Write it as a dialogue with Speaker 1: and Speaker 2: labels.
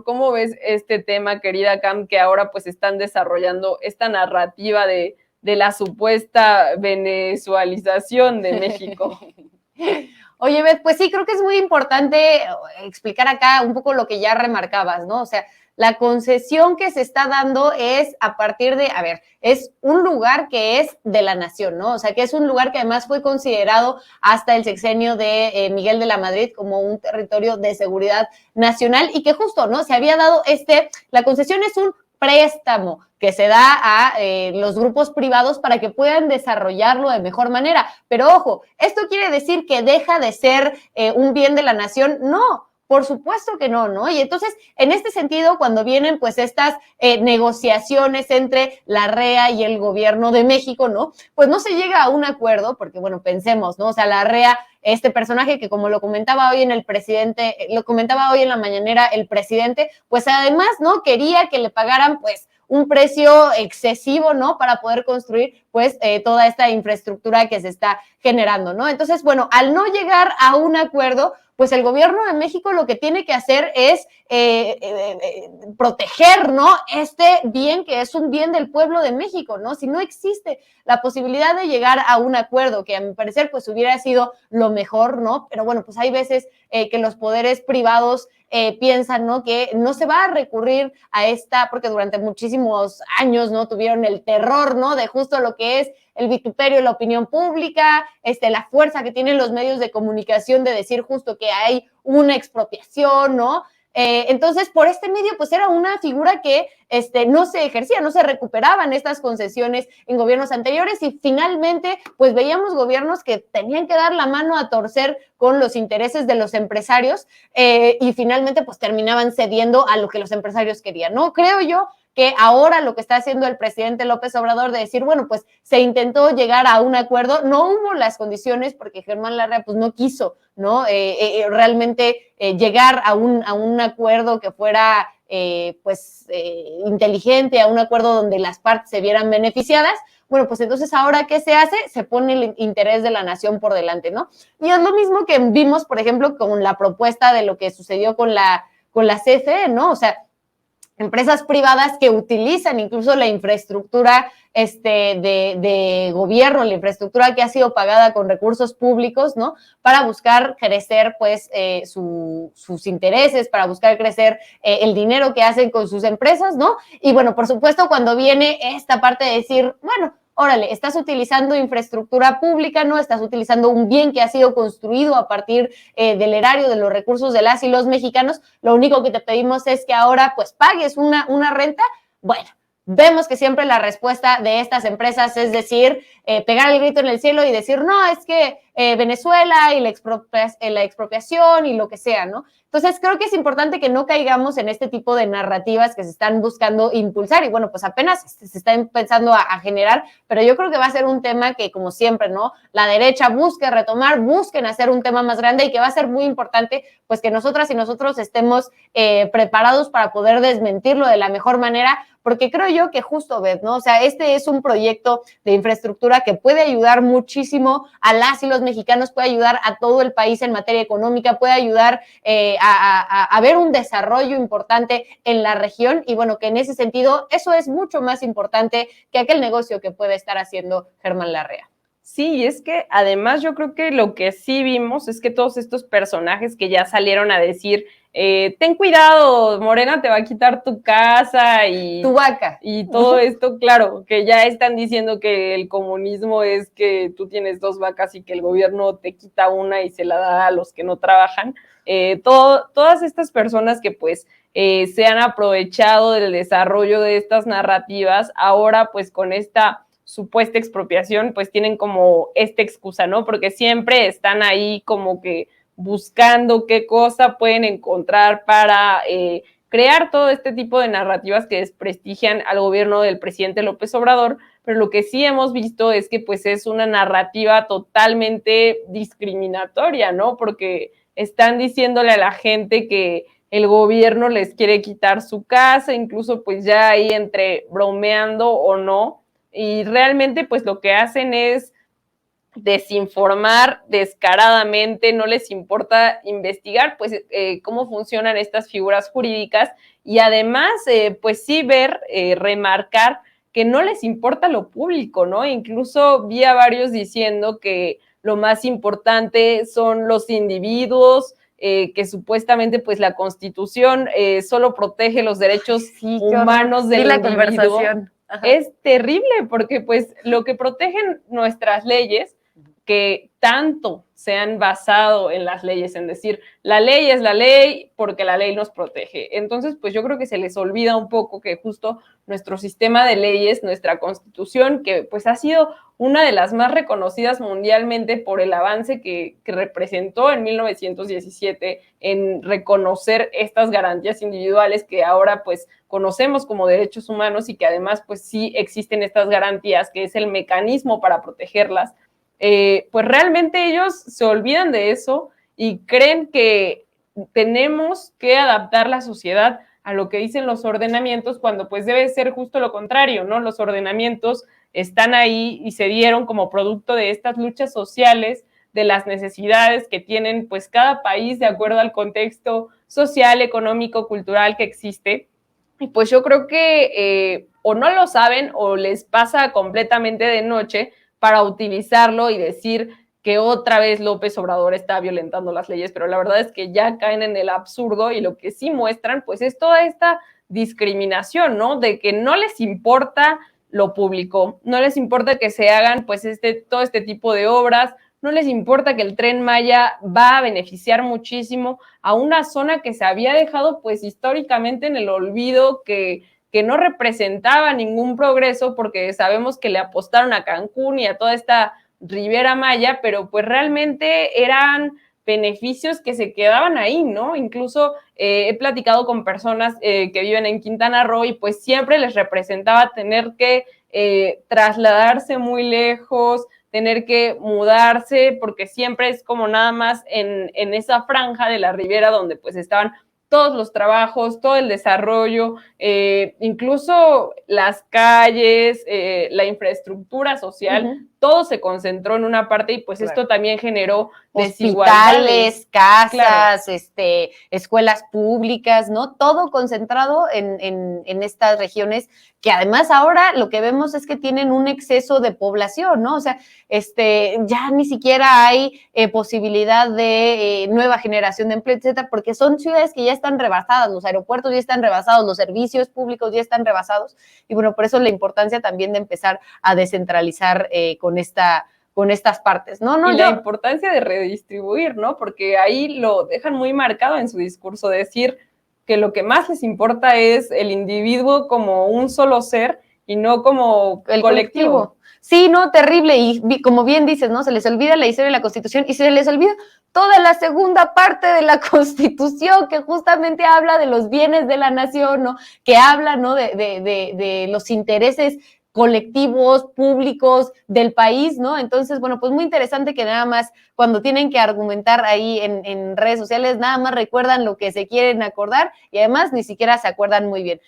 Speaker 1: ¿Cómo ves este tema, querida Cam, que ahora pues están desarrollando esta narrativa de la supuesta venezualización de México?
Speaker 2: Oye, Beth, pues sí, creo que es muy importante explicar acá un poco lo que ya remarcabas, ¿no? O sea, la concesión que se está dando es a partir de, a ver, es un lugar que es de la nación, ¿no? O sea, que es un lugar que además fue considerado hasta el sexenio de Miguel de la Madrid como un territorio de seguridad nacional y que justo, ¿no? Se había dado la concesión es un préstamo que se da a los grupos privados para que puedan desarrollarlo de mejor manera. Pero ojo, ¿esto quiere decir que deja de ser un bien de la nación? No, por supuesto que no, ¿no? Y entonces, en este sentido, cuando vienen pues estas negociaciones entre la REA y el gobierno de México, ¿no? Pues no se llega a un acuerdo, porque bueno, pensemos, ¿no? O sea, la REA, este personaje que como lo comentaba hoy en el presidente, lo comentaba hoy en la mañanera el presidente, pues además, ¿no? Quería que le pagaran pues un precio excesivo, ¿no? Para poder construir, pues, toda esta infraestructura que se está generando, ¿no? Entonces, bueno, al no llegar a un acuerdo, pues el gobierno de México lo que tiene que hacer es proteger, ¿no? Este bien que es un bien del pueblo de México, ¿no? Si no existe la posibilidad de llegar a un acuerdo, que a mi parecer pues hubiera sido lo mejor, ¿no? Pero bueno, pues hay veces que los poderes privados piensan, ¿no? Que no se va a recurrir a porque durante muchísimos años, ¿no? Tuvieron el terror, ¿no? De justo lo que es el vituperio de la opinión pública, la fuerza que tienen los medios de comunicación de decir justo que hay una expropiación, ¿no? Entonces, por este medio, pues era una figura que no se ejercía, no se recuperaban estas concesiones en gobiernos anteriores y finalmente, pues veíamos gobiernos que tenían que dar la mano a torcer con los intereses de los empresarios y finalmente, pues terminaban cediendo a lo que los empresarios querían, ¿no? Creo yo que ahora lo que está haciendo el presidente López Obrador de decir, bueno, pues se intentó llegar a un acuerdo, no hubo las condiciones porque Germán Larrea pues no quiso, ¿no? Realmente llegar a un acuerdo que fuera inteligente, a un acuerdo donde las partes se vieran beneficiadas. Bueno, pues entonces ahora, ¿qué se hace? Se pone el interés de la nación por delante, ¿no? Y es lo mismo que vimos, por ejemplo, con la propuesta de lo que sucedió con la CFE, ¿no? O sea, empresas privadas que utilizan incluso la infraestructura de gobierno, la infraestructura que ha sido pagada con recursos públicos, ¿no? Para buscar crecer, pues, sus intereses, para buscar crecer el dinero que hacen con sus empresas, ¿no? Y bueno, por supuesto, cuando viene esta parte de decir, bueno, órale, estás utilizando infraestructura pública, ¿no? Estás utilizando un bien que ha sido construido a partir del erario de los recursos de las y los mexicanos, lo único que te pedimos es que ahora pues pagues una renta. Bueno, vemos que siempre la respuesta de estas empresas es decir, pegar el grito en el cielo y decir, no, es que Venezuela y la expropiación y lo que sea, ¿no? Entonces creo que es importante que no caigamos en este tipo de narrativas que se están buscando impulsar y bueno, pues apenas se está empezando a generar, pero yo creo que va a ser un tema que como siempre, ¿no? La derecha busque retomar, busquen hacer un tema más grande y que va a ser muy importante pues que nosotras y nosotros estemos preparados para poder desmentirlo de la mejor manera, porque creo yo que justo, Beth, ¿no? O sea, es un proyecto de infraestructura que puede ayudar muchísimo a las y los mexicanos, puede ayudar a todo el país en materia económica, puede ayudar a ver un desarrollo importante en la región y bueno, que en ese sentido eso es mucho más importante que aquel negocio que puede estar haciendo Germán Larrea.
Speaker 1: Sí, es que además yo creo que lo que sí vimos es que todos estos personajes que ya salieron a decir, ten cuidado, Morena te va a quitar tu casa y
Speaker 2: tu vaca.
Speaker 1: Y todo esto, claro, que ya están diciendo que el comunismo es que tú tienes 2 vacas y que el gobierno te quita una y se la da a los que no trabajan. Todas estas personas que pues se han aprovechado del desarrollo de estas narrativas, ahora pues con esta supuesta expropiación, pues tienen como esta excusa, ¿no? Porque siempre están ahí como que buscando qué cosa pueden encontrar para crear todo este tipo de narrativas que desprestigian al gobierno del presidente López Obrador, pero lo que sí hemos visto es que pues es una narrativa totalmente discriminatoria, ¿no? Porque están diciéndole a la gente que el gobierno les quiere quitar su casa, incluso pues ya ahí entre bromeando o no, y realmente pues lo que hacen es desinformar descaradamente, no les importa investigar pues cómo funcionan estas figuras jurídicas y además pues sí ver, remarcar que no les importa lo público, ¿no? Incluso vi a varios diciendo que lo más importante son los individuos, que supuestamente pues la Constitución solo protege los derechos humanos del individuo.
Speaker 2: Conversación.
Speaker 1: Ajá. Es terrible porque pues lo que protegen nuestras leyes, que tanto se han basado en las leyes, en decir, la ley es la ley porque la ley nos protege. Entonces, pues yo creo que se les olvida un poco que justo nuestro sistema de leyes, nuestra Constitución, que pues ha sido una de las más reconocidas mundialmente por el avance que representó en 1917 en reconocer estas garantías individuales que ahora pues conocemos como derechos humanos y que además pues sí existen estas garantías, que es el mecanismo para protegerlas. Pues realmente ellos se olvidan de eso y creen que tenemos que adaptar la sociedad a lo que dicen los ordenamientos, cuando pues debe ser justo lo contrario, ¿no? Los ordenamientos están ahí y se dieron como producto de estas luchas sociales, de las necesidades que tienen pues cada país de acuerdo al contexto social, económico, cultural que existe. Y pues yo creo que o no lo saben o les pasa completamente de noche para utilizarlo y decir que otra vez López Obrador está violentando las leyes, pero la verdad es que ya caen en el absurdo y lo que sí muestran pues es toda esta discriminación, ¿no? De que no les importa lo público, no les importa que se hagan pues todo este tipo de obras, no les importa que el Tren Maya va a beneficiar muchísimo a una zona que se había dejado pues históricamente en el olvido, que no representaba ningún progreso, porque sabemos que le apostaron a Cancún y a toda esta Riviera Maya, pero pues realmente eran beneficios que se quedaban ahí, ¿no? Incluso he platicado con personas que viven en Quintana Roo y pues siempre les representaba tener que trasladarse muy lejos, tener que mudarse, porque siempre es como nada más en esa franja de la ribera donde pues estaban todos los trabajos, todo el desarrollo, incluso las calles, la infraestructura social, todo se concentró en una parte y pues esto también generó
Speaker 2: hospitales, casas, escuelas públicas, ¿no? Todo concentrado en estas regiones que además ahora lo que vemos es que tienen un exceso de población, ¿no? O sea, ya ni siquiera hay posibilidad de nueva generación de empleo, etcétera, porque son ciudades que ya están rebasadas, los aeropuertos ya están rebasados, los servicios públicos ya están rebasados, y bueno, por eso la importancia también de empezar a descentralizar con estas partes, ¿no?
Speaker 1: Y la importancia de redistribuir, ¿no? Porque ahí lo dejan muy marcado en su discurso, decir que lo que más les importa es el individuo como un solo ser y no como el colectivo.
Speaker 2: Sí, no, terrible, y como bien dices, ¿no? Se les olvida la historia de la Constitución y se les olvida toda la segunda parte de la Constitución, que justamente habla de los bienes de la nación, ¿no? Que habla, ¿no? De los intereses colectivos, públicos del país, ¿no? Entonces, bueno, pues muy interesante que nada más cuando tienen que argumentar ahí en redes sociales, nada más recuerdan lo que se quieren acordar y además ni siquiera se acuerdan muy bien.